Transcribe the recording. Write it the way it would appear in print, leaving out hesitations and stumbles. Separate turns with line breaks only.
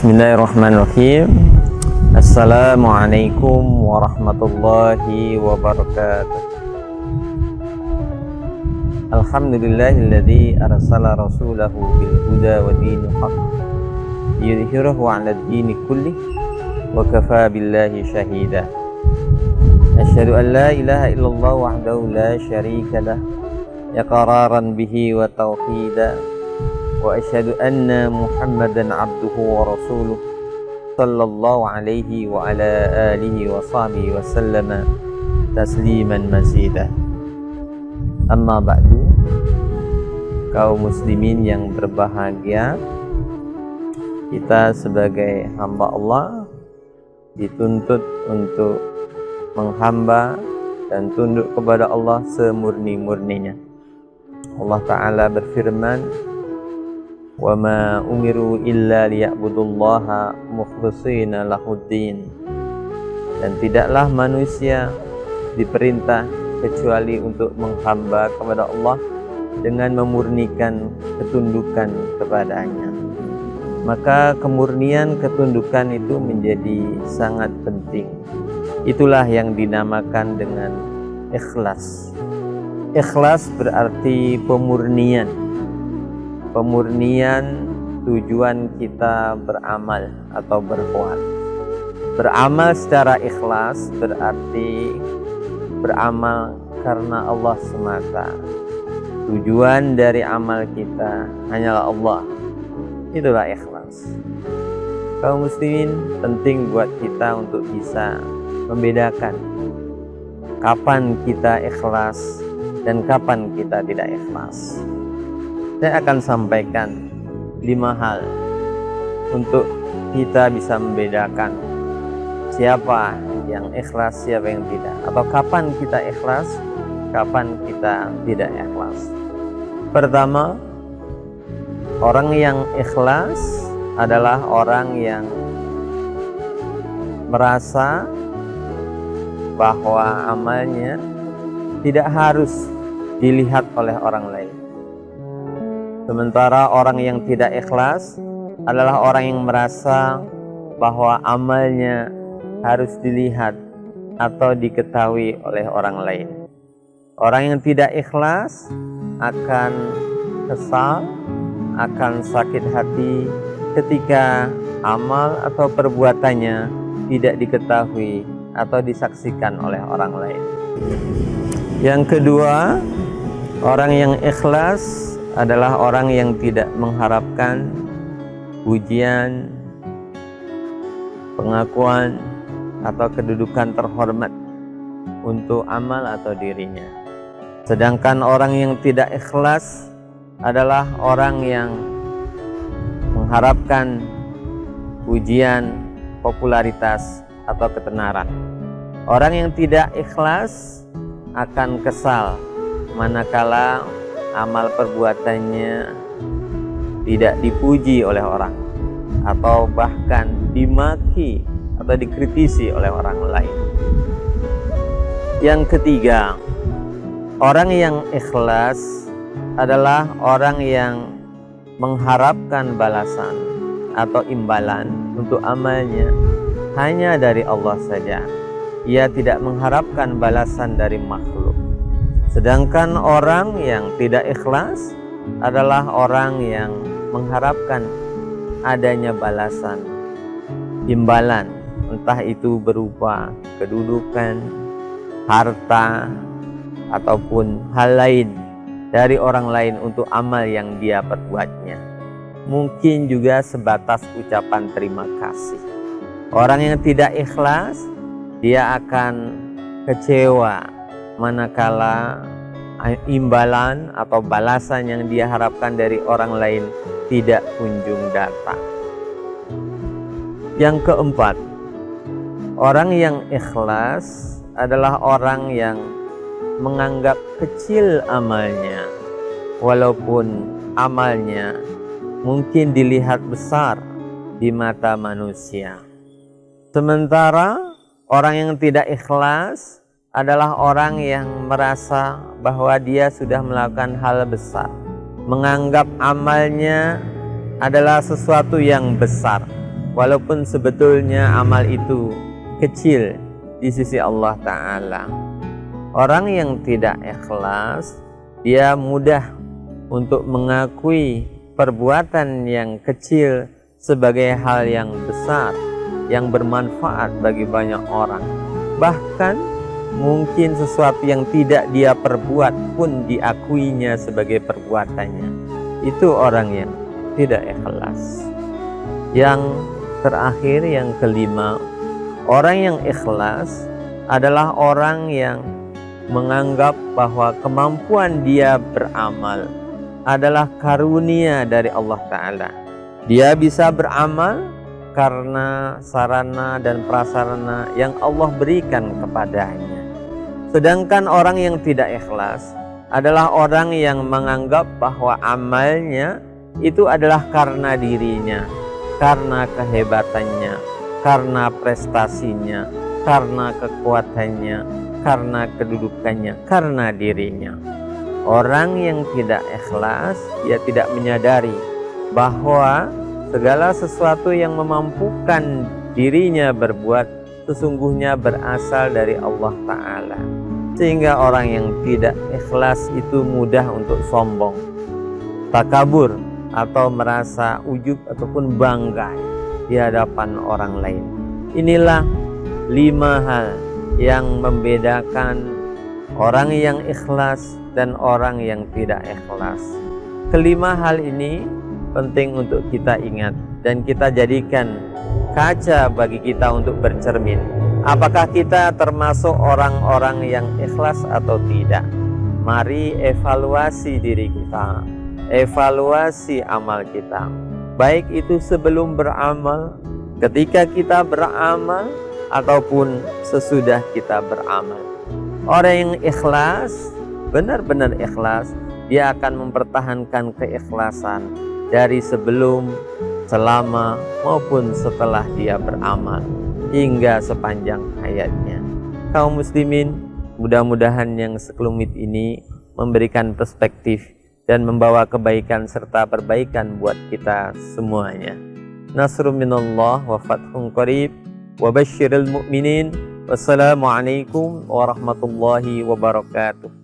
Bismillahirrahmanirrahim. Assalamualaikum warahmatullahi wabarakatuh. Alhamdulillahilladzi arsala rasulahu bil huda wa dinil haqq yudhhirahu 'alad dini kullih wa kafaa billahi shahida. Asyhadu an la ilaha illallah wahdahu la syarika lah iqraran bihi wa tauhida wa asyhadu anna Muhammadan abduhu wa rasuluh sallallahu alaihi wa ala alihi wa sahbihi wa sallama tasliman mazida. Amma ba'du, kaum muslimin yang berbahagia, kita sebagai hamba Allah dituntut untuk menghamba dan tunduk kepada Allah semurni-murninya. Allah Ta'ala berfirman, wa ma umiru illa liya'budullaha mukhlishina lahuddin. Dan tidaklah manusia diperintah kecuali untuk menghamba kepada Allah dengan memurnikan ketundukan kepadanya. Maka kemurnian ketundukan itu menjadi sangat penting. Itulah yang dinamakan dengan ikhlas. Ikhlas berarti pemurnian. Pemurnian tujuan kita beramal atau berbuat. Beramal secara ikhlas berarti beramal karena Allah semata. Tujuan dari amal kita hanyalah Allah. Itulah ikhlas. Kaum muslimin, penting buat kita untuk bisa membedakan kapan kita ikhlas dan kapan kita tidak ikhlas. Saya akan sampaikan 5 hal untuk kita bisa membedakan siapa yang ikhlas, siapa yang tidak, atau kapan kita ikhlas, kapan kita tidak ikhlas. Pertama, orang yang ikhlas adalah orang yang merasa bahwa amalnya tidak harus dilihat oleh orang lain. Sementara orang yang tidak ikhlas adalah orang yang merasa bahwa amalnya harus dilihat atau diketahui oleh orang lain. Orang yang tidak ikhlas akan kesal, akan sakit hati ketika amal atau perbuatannya tidak diketahui atau disaksikan oleh orang lain. Yang kedua, orang yang ikhlas adalah orang yang tidak mengharapkan pujian, pengakuan, atau kedudukan terhormat untuk amal atau dirinya. Sedangkan orang yang tidak ikhlas adalah orang yang mengharapkan pujian, popularitas, atau ketenaran. Orang yang tidak ikhlas akan kesal manakala amal perbuatannya tidak dipuji oleh orang atau bahkan dimaki atau dikritisi oleh orang lain. Yang ketiga, orang yang ikhlas adalah orang yang mengharapkan balasan atau imbalan untuk amalnya hanya dari Allah saja. Ia tidak mengharapkan balasan dari makhluk. Sedangkan orang yang tidak ikhlas adalah orang yang mengharapkan adanya balasan, imbalan, entah itu berupa kedudukan, harta, ataupun hal lain dari orang lain untuk amal yang dia perbuatnya. Mungkin juga sebatas ucapan terima kasih. Orang yang tidak ikhlas, dia akan kecewa manakala imbalan atau balasan yang dia harapkan dari orang lain tidak kunjung datang. Yang keempat, orang yang ikhlas adalah orang yang menganggap kecil amalnya, walaupun amalnya mungkin dilihat besar di mata manusia. Sementara orang yang tidak ikhlas adalah orang yang merasa bahwa dia sudah melakukan hal besar, menganggap amalnya adalah sesuatu yang besar, walaupun sebetulnya amal itu kecil di sisi Allah Ta'ala. Orang yang tidak ikhlas, dia mudah untuk mengakui perbuatan yang kecil sebagai hal yang besar, yang bermanfaat bagi banyak orang. Bahkan mungkin sesuatu yang tidak dia perbuat pun diakuinya sebagai perbuatannya. Itu orang yang tidak ikhlas. Yang terakhir, yang kelima, orang yang ikhlas adalah orang yang menganggap bahwa kemampuan dia beramal adalah karunia dari Allah Ta'ala. Dia bisa beramal karena sarana dan prasarana yang Allah berikan kepadanya. Sedangkan orang yang tidak ikhlas adalah orang yang menganggap bahwa amalnya itu adalah karena dirinya, karena kehebatannya, karena prestasinya, karena kekuatannya, karena kedudukannya, karena dirinya. Orang yang tidak ikhlas, dia tidak menyadari bahwa segala sesuatu yang memampukan dirinya berbuat sesungguhnya berasal dari Allah Ta'ala. Sehingga orang yang tidak ikhlas itu mudah untuk sombong, takabur, atau merasa ujub ataupun bangga di hadapan orang lain. Inilah 5 hal yang membedakan orang yang ikhlas dan orang yang tidak ikhlas. Kelima hal ini penting untuk kita ingat dan kita jadikan kaca bagi kita untuk bercermin. Apakah kita termasuk orang-orang yang ikhlas atau tidak? Mari evaluasi diri kita, evaluasi amal kita, baik itu sebelum beramal, ketika kita beramal, ataupun sesudah kita beramal. Orang yang ikhlas, benar-benar ikhlas, dia akan mempertahankan keikhlasan dari sebelum, selama, maupun setelah dia beramal hingga sepanjang hayatnya. Kaum muslimin, mudah-mudahan yang sekelumit ini memberikan perspektif dan membawa kebaikan serta perbaikan buat kita semuanya. Nasrun minallah wa fathun qarib wa basyiril mu'minin. Wassalamualaikum warahmatullahi wabarakatuh.